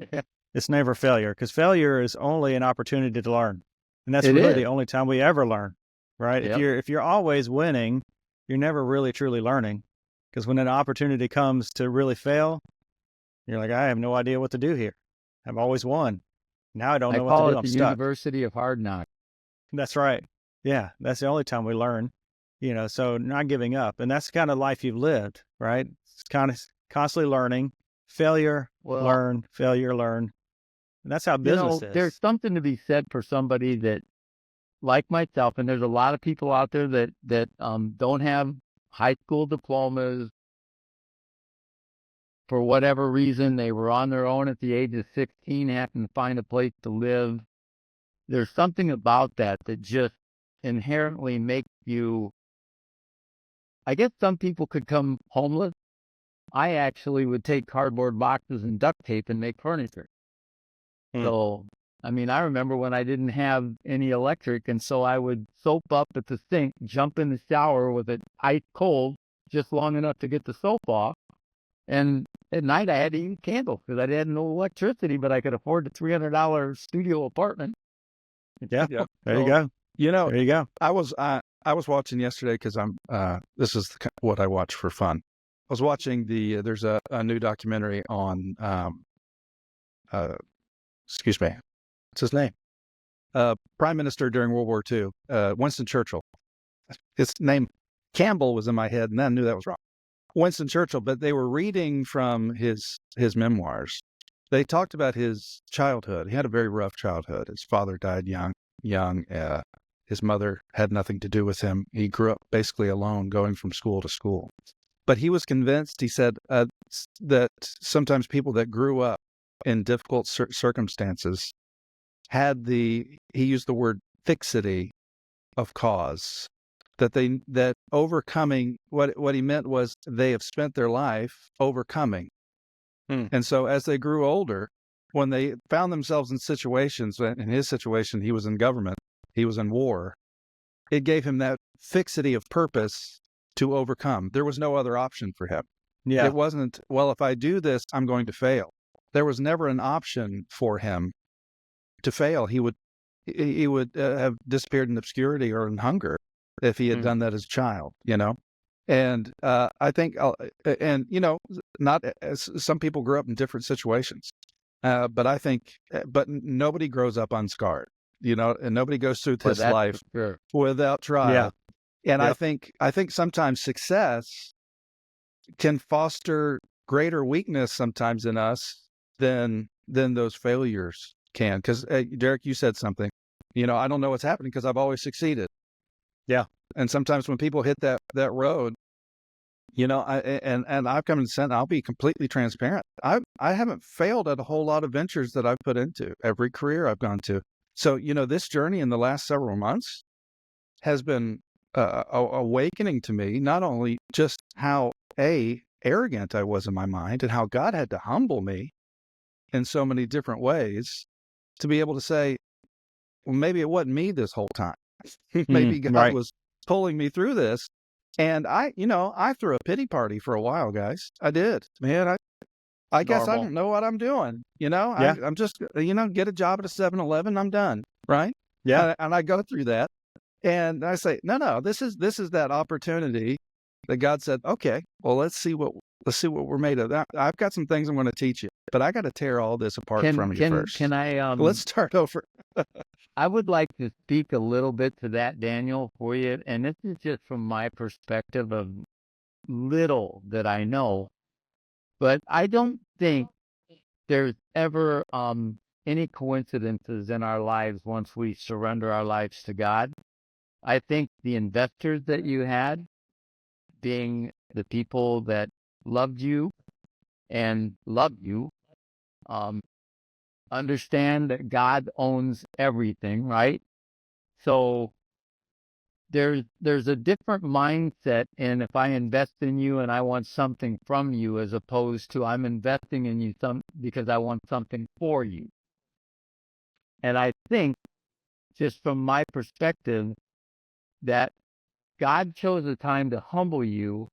B: It's never failure, because failure is only an opportunity to learn. And that's really the only time we ever learn, right? Yep. If you're always winning, you're never really truly learning. Because when an opportunity comes to really fail, you're like, I have no idea what to do here. I've always won. Now I don't know what to do. I'm stuck.
C: The University of Hard Knocks.
B: That's right. Yeah, that's the only time we learn. So not giving up. And that's the kind of life you've lived, right? It's kind of constantly learning. Failure, learn. Failure, learn. And that's how business is.
C: There's something to be said for somebody that, like myself, and there's a lot of people out there that don't have high school diplomas, for whatever reason, they were on their own at the age of 16, having to find a place to live. There's something about that that just inherently makes you, I guess some people could come homeless. I actually would take cardboard boxes and duct tape and make furniture. So, I mean, I remember when I didn't have any electric, and so I would soap up at the sink, jump in the shower with it ice cold, just long enough to get the soap off. And at night I had to use candles because I had no electricity, but I could afford the $300 studio apartment.
B: Yeah.
A: Yeah.
B: There you go.
A: There
B: you go.
A: I was watching yesterday because this is what I watch for fun. I was watching there's a new documentary on, excuse me, what's his name? Prime Minister during World War II, Winston Churchill. His name, Campbell, was in my head, and then I knew that was wrong. Winston Churchill, but they were reading from his memoirs. They talked about his childhood. He had a very rough childhood. His father died young. His mother had nothing to do with him. He grew up basically alone, going from school to school. But he was convinced, he said, that sometimes people that grew up in difficult circumstances he used the word fixity of cause, that overcoming, what he meant was they have spent their life overcoming. And so as they grew older, when they found themselves in situations, in his situation, he was in government, he was in war, it gave him that fixity of purpose to overcome. There was no other option for him.
B: Yeah.
A: It wasn't, well, if I do this, I'm going to fail. There was never an option for him to fail. He would have disappeared in obscurity or in hunger if he had done that as a child, And I think, not as some people grew up in different situations, but I think, but nobody grows up unscarred, and nobody goes through this life without trial.
B: Yeah.
A: And I think sometimes success can foster greater weakness sometimes in us than those failures can. Because Derek, you said something, I don't know what's happening because I've always succeeded.
B: Yeah.
A: And sometimes when people hit that road, I've come to the sense, I'll be completely transparent. I haven't failed at a whole lot of ventures that I've put into, every career I've gone to. So, this journey in the last several months has been awakening to me, not only just how arrogant I was in my mind and how God had to humble me in so many different ways to be able to say, well, maybe it wasn't me this whole time. Maybe God was pulling me through this. And I threw a pity party for a while, guys. I did, man. I guess I don't know what I'm doing. I'm just, get a job at a 7-Eleven. I'm done. Right.
B: Yeah.
A: And I go through that and I say, no, this is that opportunity that God said, okay, well, let's see what we're made of. I've got some things I'm going to teach you, but I got to tear all this apart from you first.
C: Can I,
A: let's start over.
C: I would like to speak a little bit to that, Daniel, for you. And this is just from my perspective of little that I know. But I don't think there's ever any coincidences in our lives once we surrender our lives to God. I think the investors that you had, being the people that loved you and love you, understand that God owns everything, right? So there's a different mindset in if I invest in you and I want something from you, as opposed to I'm investing in you because I want something for you. And I think, just from my perspective, that God chose a time to humble you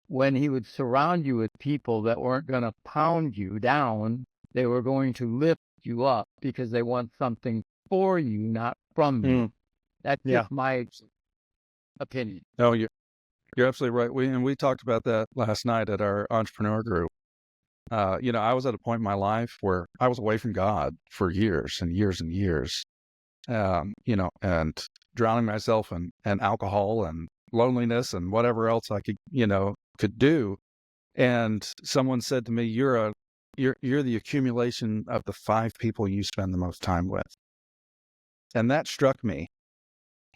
C: when he would surround you with people that weren't going to pound you down. They were going to lift you up because they want something for you, not from you. That's just my opinion.
A: No, you're absolutely right. We talked about that last night at our entrepreneur group. I was at a point in my life where I was away from God for years and years and years, and drowning myself in alcohol and loneliness and whatever else I could do. And someone said to me, you're the accumulation of the 5 people you spend the most time with. And that struck me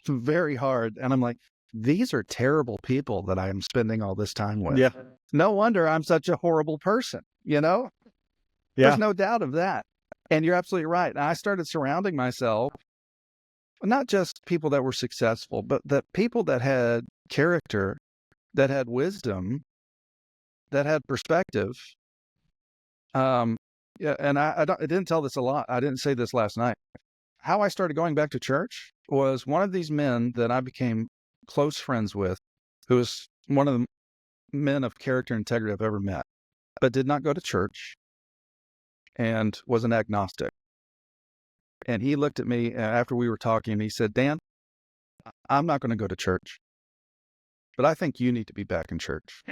A: very hard. And I'm like, these are terrible people that I am spending all this time with.
B: Yeah.
A: No wonder I'm such a horrible person. Yeah. There's no doubt of that. And you're absolutely right. And I started surrounding myself, not just people that were successful, but that people that had character, that had wisdom, that had perspective. And I didn't tell this a lot. I didn't say this last night. How I started going back to church was one of these men that I became close friends with, who was one of the men of character and integrity I've ever met, but did not go to church and was an agnostic. And he looked at me after we were talking and he said, Dan, I'm not going to go to church, but I think you need to be back in church.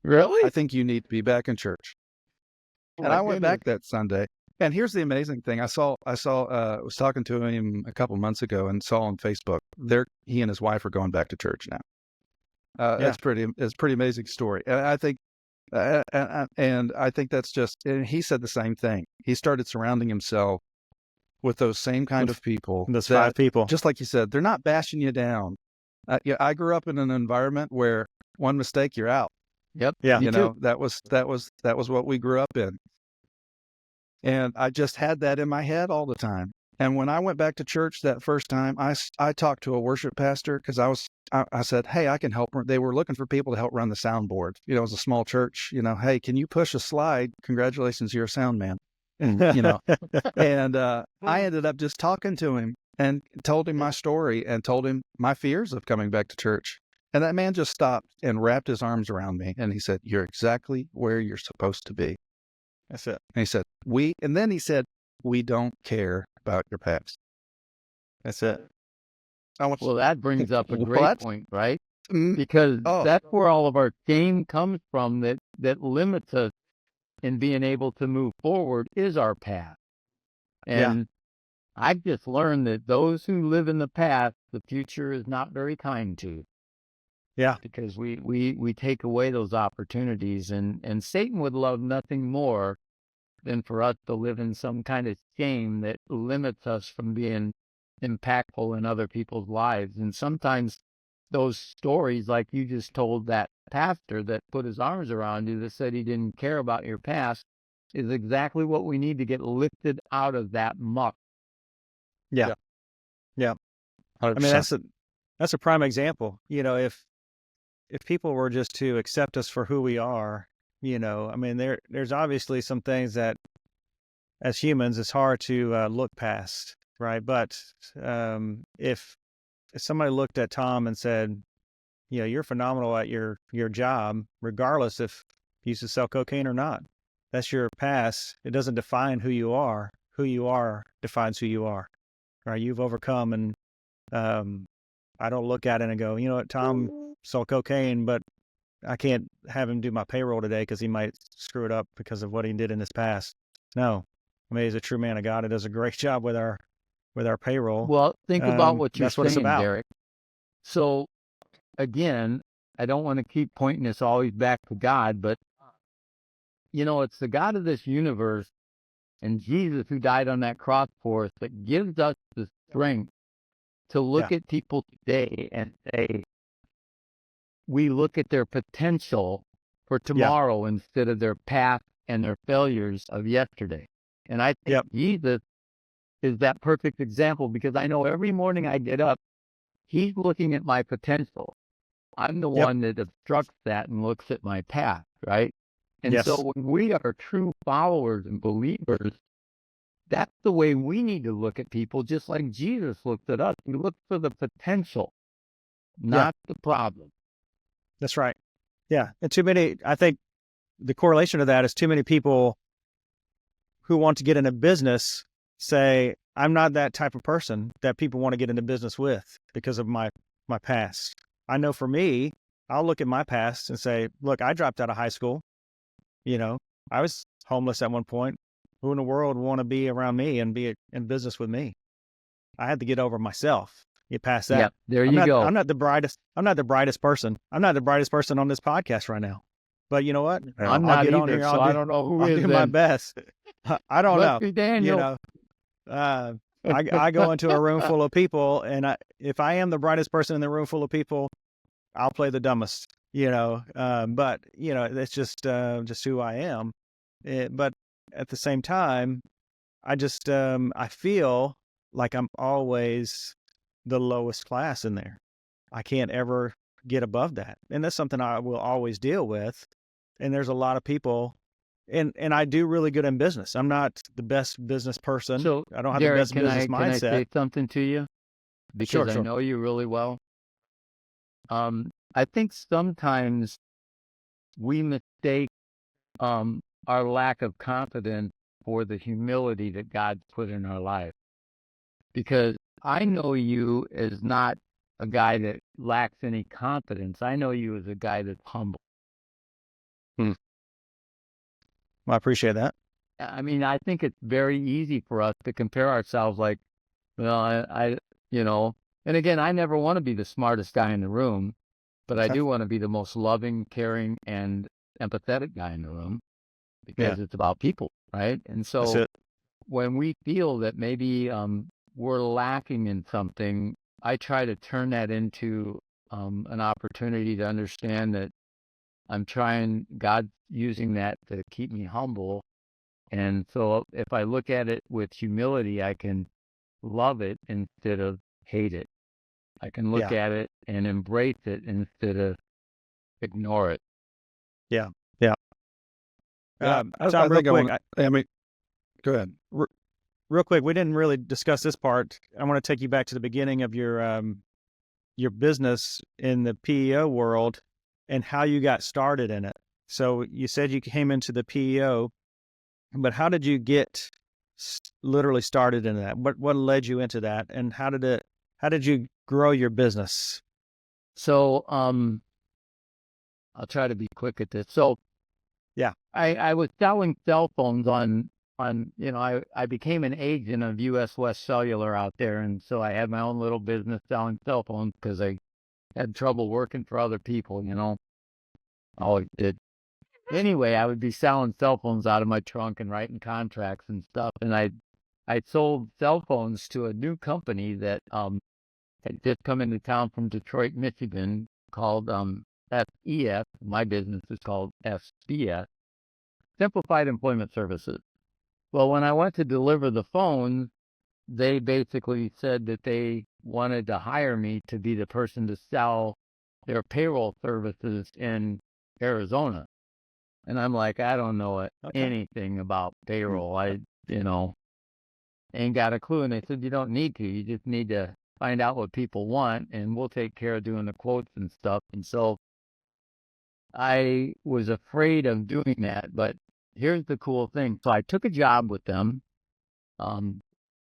C: Really?
A: I think you need to be back in church. And I went back that Sunday. And here's the amazing thing. I was talking to him a couple months ago and saw on Facebook, he and his wife are going back to church now. It's a pretty amazing story. And I think, and I think that's just, and he said the same thing. He started surrounding himself with those same kind of people.
B: Those 5 people.
A: Just like you said, they're not bashing you down. I grew up in an environment where one mistake, you're out.
C: Yep.
B: Yeah.
A: That was what we grew up in. And I just had that in my head all the time. And when I went back to church that first time, I talked to a worship pastor because I said, hey, I can help. They were looking for people to help run the soundboard. It was a small church, hey, can you push a slide? Congratulations, you're a sound man. And I ended up just talking to him and told him my story and told him my fears of coming back to church. And that man just stopped and wrapped his arms around me. And he said, you're exactly where you're supposed to be.
B: That's it.
A: And he said, we don't care about your past.
B: That's it.
C: Well, that brings up a great point, right?
A: Mm.
C: Because that's where all of our shame comes from that limits us in being able to move forward is our past. And I've just learned that those who live in the past, the future is not very kind to.
B: Yeah.
C: Because we take away those opportunities, and Satan would love nothing more than for us to live in some kind of shame that limits us from being impactful in other people's lives. And sometimes those stories, like you just told that pastor that put his arms around you that said he didn't care about your past, is exactly what we need to get lifted out of that muck.
B: Yeah.
A: 100%.
B: I mean, that's a prime example. If people were just to accept us for who we are, I mean, there's obviously some things that as humans, it's hard to look past, right? But if somebody looked at Tom and said, you're phenomenal at your job, regardless if you used to sell cocaine or not, that's your past. It doesn't define who you are. Who you are defines who you are, right? You've overcome. And I don't look at it and go, you know what, Tom sold cocaine, but I can't have him do my payroll today because he might screw it up because of what he did in his past. No, I mean, he's a true man of God. He does a great job with our payroll.
C: Well, think about what you're saying,
B: about.
C: Derek. So again, I don't want to keep pointing this always back to God, but it's the God of this universe and Jesus who died on that cross for us that gives us the strength to look at people today and say, we look at their potential for tomorrow instead of their past and their failures of yesterday. And I think Jesus is that perfect example because I know every morning I get up, he's looking at my potential. I'm the one that obstructs that and looks at my past, right? And so when we are true followers and believers, that's the way we need to look at people, just like Jesus looked at us. We look for the potential, not the problem.
B: That's right. Yeah. And I think the correlation to that is too many people who want to get into business say, I'm not that type of person that people want to get into business with because of my past. I know for me, I'll look at my past and say, look, I dropped out of high school. I was homeless at one point. Who in the world would want to be around me and be in business with me? I had to get over myself. Get past that.
C: Yeah, there you go.
B: I'm not the brightest person. I'm not the brightest person on this podcast right now. But you know what?
C: I'm not either, so I don't know who is.
B: I'll do my best. I don't know.
C: Daniel.
B: I go into a room full of people, and if I am the brightest person in the room full of people, I'll play the dumbest. But that's just who I am. But at the same time, I feel like I'm always the lowest class in there. I can't ever get above that. And that's something I will always deal with. And there's a lot of people, and I do really good in business. I'm not the best business person.
C: So,
B: I don't have the
C: Derek,
B: best business
C: can I
B: mindset.
C: say something to you? Because I
B: Sure.
C: know you really well. I think sometimes we mistake our lack of confidence for the humility that God put in our life. Because I know you as not a guy that lacks any confidence. I know you as a guy that's humble.
B: Well, I appreciate that.
C: I mean, I think it's very easy for us to compare ourselves like, well, and again, I never want to be the smartest guy in the room, but I
B: Okay.
C: do want to be the most loving, caring, and empathetic guy in the room because it's about people, right? And
B: That's
C: so
B: it.
C: when we feel that maybe we're lacking in something, I try to turn that into an opportunity to understand that God's using that to keep me humble. And so if I look at it with humility, I can love it instead of hate it. I can look
B: Yeah.
C: at it and embrace it instead of ignore it.
B: Yeah.
A: I
B: Tom, real
A: think
B: quick,
A: go ahead.
B: real quick, we didn't really discuss this part. I want to take you back to the beginning of your business in the PEO world and how you got started in it. So you said you came into the PEO, but how did you get literally started in that? What led you into that, and how did you grow your business?
C: So I'll try to be quick at this. So
B: Yeah.
C: I was selling cell phones on I became an agent of US West Cellular out there, and so I had my own little business selling cell phones because I had trouble working for other people, always did. Anyway, I would be selling cell phones out of my trunk and writing contracts and stuff, and I sold cell phones to a new company that had just come into town from Detroit, Michigan, called SES. My business is called SBS, Simplified Employment Services. Well, when I went to deliver the phones, they basically said that they wanted to hire me to be the person to sell their payroll services in Arizona. And I'm like, I don't know
B: Okay.
C: anything about payroll. I, ain't got a clue. And they said, you don't need to. You just need to find out what people want, and we'll take care of doing the quotes and stuff. And so I was afraid of doing that. But here's the cool thing. So I took a job with them.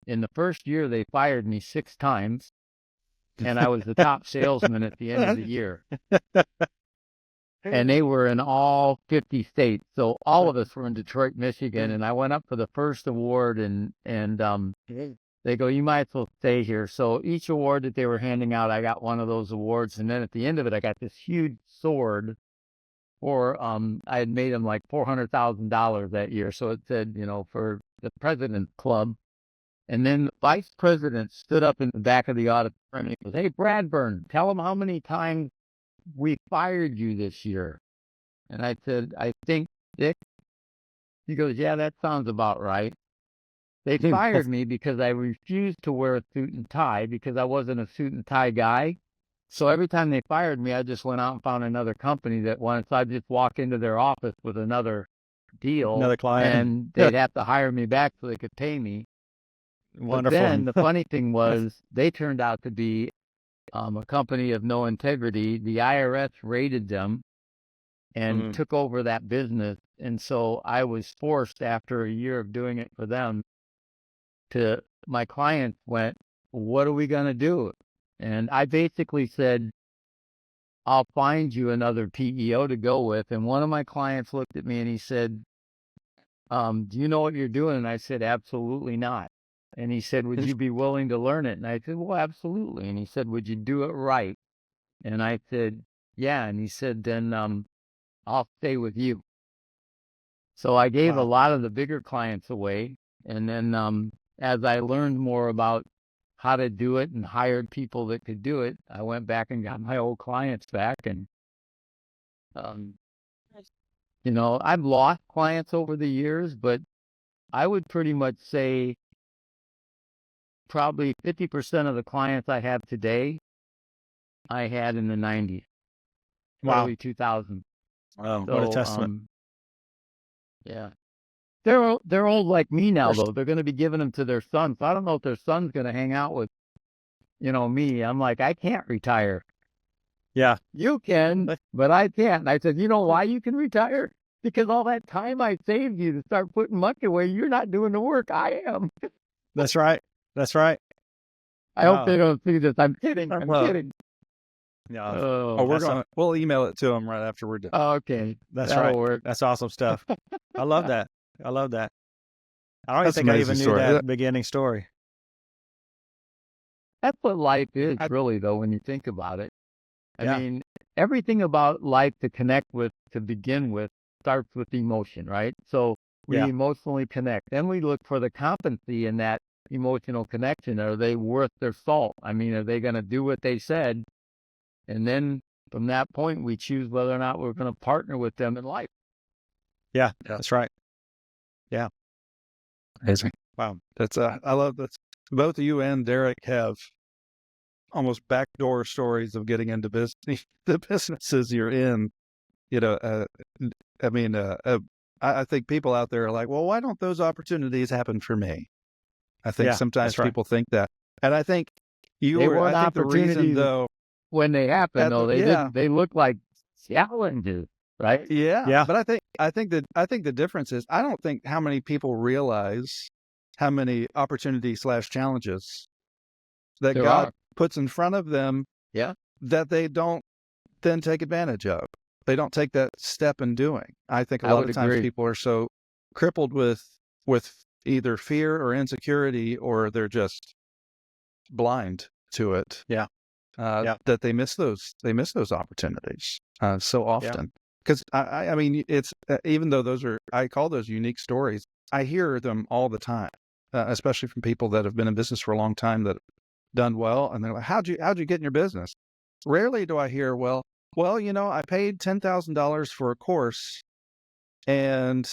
C: In the first year, they fired me 6 times, and I was the top salesman at the end of the year. And they were in all 50 states. So all of us were in Detroit, Michigan, and I went up for the first award, and they go, you might as well stay here. So each award that they were handing out, I got one of those awards. And then at the end of it, I got this huge sword for, I had made them like $400,000 that year. So it said, for the President's Club. And then the vice president stood up in the back of the auditorium and he goes, hey, Bradburn, tell them how many times we fired you this year. And I said, I think 6. He goes, yeah, that sounds about right. They fired me because I refused to wear a suit and tie because I wasn't a suit and tie guy. So every time they fired me, I just went out and found another company that wanted. So I'd just walk into their office with another deal,
B: Another client.
C: and they'd have to hire me back so they could pay me.
B: Wonderful.
C: But then the funny thing was they turned out to be a company of no integrity. The IRS raided them and took over that business. And so I was forced, after a year of doing it for them, my clients went, what are we going to do? And I basically said, I'll find you another PEO to go with. And one of my clients looked at me and he said, do you know what you're doing? And I said, absolutely not. And he said, would you be willing to learn it? And I said, well, absolutely. And he said, would you do it right? And I said, yeah. And he said, then I'll stay with you. So I gave a lot of the bigger clients away. And then as I learned more about how to do it and hired people that could do it, I went back and got my old clients back. And Um, I've lost clients over the years, but I would pretty much say probably 50% of the clients I have today, I had in the 90s,
B: Wow.
C: early 2000s.
A: Wow.
B: What a
C: So,
B: testament.
C: yeah. They're old like me now, though. They're going to be giving them to their sons. I don't know if their son's going to hang out with, me. I'm like, I can't retire.
B: Yeah.
C: You can, but I can't. And I said, you know why you can retire? Because all that time I saved you to start putting money away, you're not doing the work. I am.
B: That's right. That's right.
C: I hope they don't see this. I'm kidding. I'm kidding.
B: Yeah.
A: We'll email it to them right after we're done.
C: Okay.
B: That's
C: That'll
B: right.
C: work.
B: That's awesome stuff. I love that. I love that. I don't even
A: That's
B: think I
A: amazing
B: even knew
A: story.
B: that beginning story.
C: That's what life is, really, though, when you think about it.
B: Yeah.
C: I mean, everything about life to connect with, to begin with, starts with emotion, right? So we
B: Yeah.
C: emotionally connect. Then we look for the competency in that emotional connection. Are they worth their salt? I mean, are they going to do what they said? And then from that point, we choose whether or not we're going to partner with them in life.
B: Yeah. That's right. Yeah.
A: Amazing.
B: Wow.
A: That's I love that. Both you and Derek have almost backdoor stories of getting into business, the businesses you're in. I think people out there are like, well, why don't those opportunities happen for me? I think sometimes people think that, and I think
C: They weren't
A: I think the reason
C: opportunities
A: though
C: when they happen, though, they didn't. They look like challenges, right?
A: Yeah. But I think the difference is I don't think how many people realize how many opportunities / challenges that
C: There
A: God
C: are.
A: puts in front of them that they don't then take advantage of. They don't take that step in doing. I think a lot of times people are so crippled with either fear or insecurity, or they're just blind to it. That they miss those opportunities so often. Because I mean, it's even though I call those unique stories, I hear them all the time, especially from people that have been in business for a long time that have done well, and they're like, how'd you get in your business? Rarely do I hear, well, I paid $10,000 for a course, and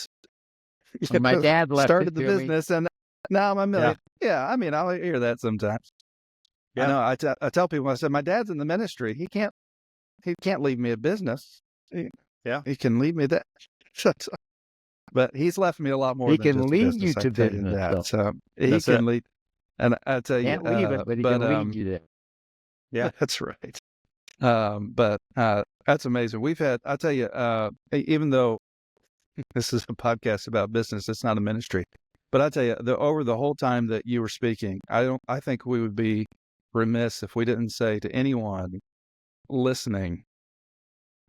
C: my dad left
A: started the business, and now I'm a million. Yeah, I mean, I'll hear that sometimes. I know. I tell people, I said, my dad's in the ministry. He can't leave me a business. He can leave me that. But he's left me a lot more
C: He
A: than
C: can
A: just
C: lead
A: business,
C: you
A: I
C: to
A: tell you
C: business,
A: that.
C: though.
A: So he can lead, and I tell you,
C: Can't leave it, but he can lead you there.
A: Yeah, that's right. But that's amazing. I tell you, even though this is a podcast about business, it's not a ministry. But I tell you, over the whole time that you were speaking, I think we would be remiss if we didn't say to anyone listening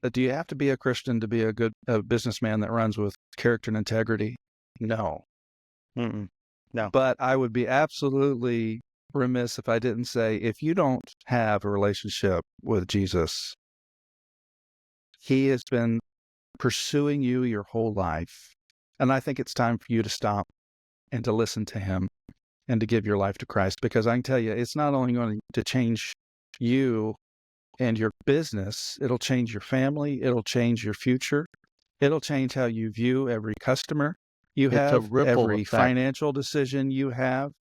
A: that, do you have to be a Christian to be a good businessman that runs with character and integrity? No.
B: Mm-mm. No.
A: But I would be absolutely remiss if I didn't say, if you don't have a relationship with Jesus, he has been pursuing you your whole life. And I think it's time for you to stop and to listen to him and to give your life to Christ, because I can tell you, it's not only going to change you and your business, it'll change your family, it'll change your future, it'll change how you view every customer you have, every financial decision you have,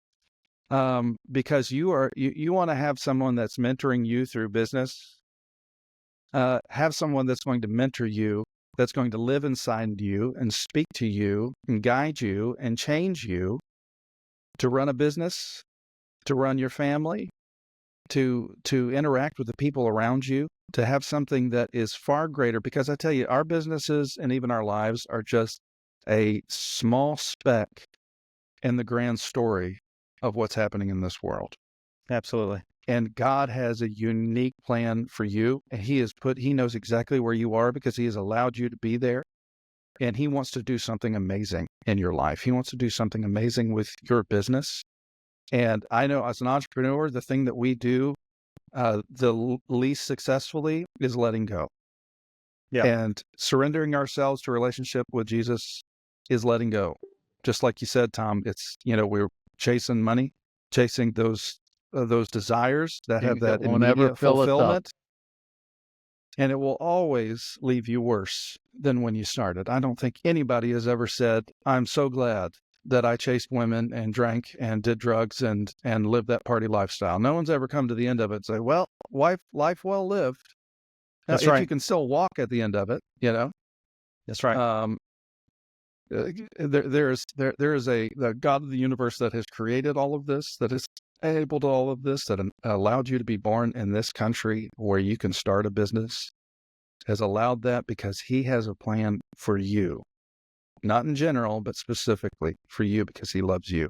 A: because you want to have someone that's mentoring you through business, have someone that's going to mentor you, that's going to live inside you and speak to you and guide you and change you to run a business, to run your family, to interact with the people around you, to have something that is far greater. Because I tell you, our businesses and even our lives are just a small speck in the grand story of what's happening in this world.
B: Absolutely.
A: And God has a unique plan for you. And he knows exactly where you are because he has allowed you to be there. And he wants to do something amazing in your life. He wants to do something amazing with your business. And I know as an entrepreneur, the thing that we do the least successfully is letting go. And surrendering ourselves to a relationship with Jesus is letting go. Just like you said, Tom, it's, we're chasing money, chasing those desires that have that immediate fulfillment. and it will always leave you worse than when you started. I don't think anybody has ever said, I'm so glad that I chased women and drank and did drugs and lived that party lifestyle. No one's ever come to the end of it and say, well, life well lived. Now,
B: That's
A: if
B: right.
A: you can still walk at the end of it,
B: That's right.
A: there is the God of the universe that has created all of this, that is able to all of this, that allowed you to be born in this country where you can start a business, has allowed that because he has a plan for you, not in general, but specifically for you because he loves you.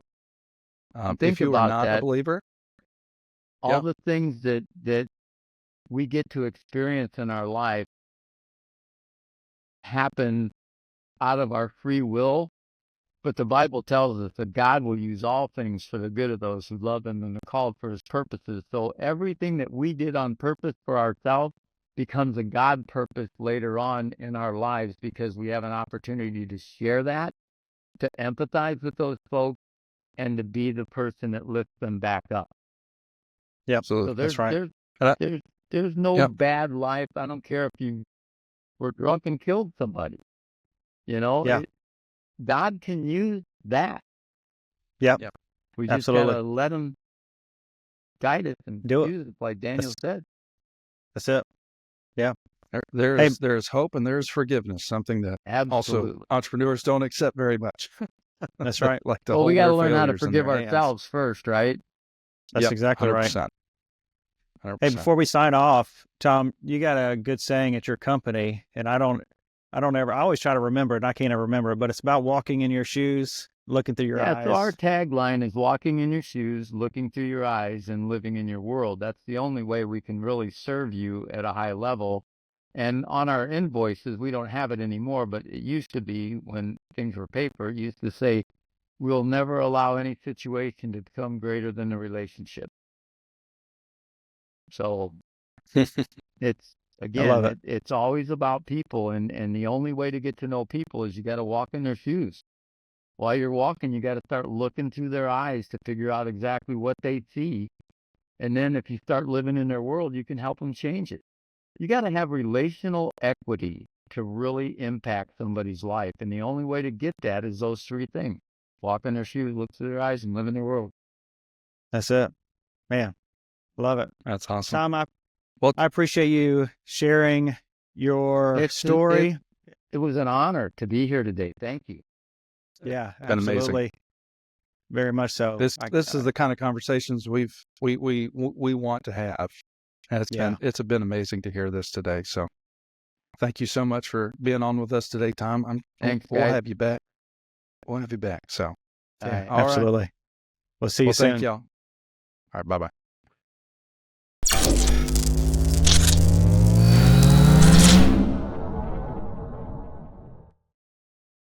C: Think
A: if you are
C: about
A: not a
C: that.
A: believer,
C: All the things that we get to experience in our life happen out of our free will, but the Bible tells us that God will use all things for the good of those who love him and are called for his purposes. So everything that we did on purpose for ourselves becomes a God purpose later on in our lives because we have an opportunity to share that, to empathize with those folks, and to be the person that lifts them back up.
B: Yep.
C: So
B: That's right.
C: there's no bad life. I don't care if you were drunk and killed somebody.
B: Yeah.
C: God can use that.
B: Yep.
C: We just
B: Absolutely.
C: gotta let him guide us and
B: Do it.
C: use it, like Daniel said.
B: That's it. Yeah.
A: There's hope and there's forgiveness, something that
C: Absolutely.
A: also entrepreneurs don't accept very much.
B: That's right.
A: Like to
C: Well, we
A: hold
C: got to
A: their
C: learn how to
A: failures in
C: forgive
A: their hands.
C: ourselves first, right?
B: That's exactly right.
A: 100%. 100%.
B: Hey, before we sign off, Tom, you got a good saying at your company, and I always try to remember it, and I can't ever remember it, but it's about walking in your shoes, looking through your eyes.
C: So our tagline is walking in your shoes, looking through your eyes, and living in your world. That's the only way we can really serve you at a high level. And on our invoices, we don't have it anymore, but it used to be when things were paper, it used to say, we'll never allow any situation to become greater than the relationship. So it's, again, it's always about people. And the only way to get to know people is you got to walk in their shoes. While you're walking, you got to start looking through their eyes to figure out exactly what they see. And then if you start living in their world, you can help them change it. You got to have relational equity to really impact somebody's life. And the only way to get that is those three things. Walk in their shoes, look through their eyes, and live in their world.
B: That's it. Man, love it.
A: That's awesome.
B: Tom, I appreciate you sharing your story.
C: It was an honor to be here today. Thank you.
B: Yeah,
A: been
B: absolutely.
A: amazing.
B: Very much so.
A: This is the kind of conversations we want to have. And it's been amazing to hear this today. So thank you so much for being on with us today, Tom. We'll have you back. We'll have you back. So
B: absolutely. We'll see you soon.
A: Thank y'all. All right. Bye-bye.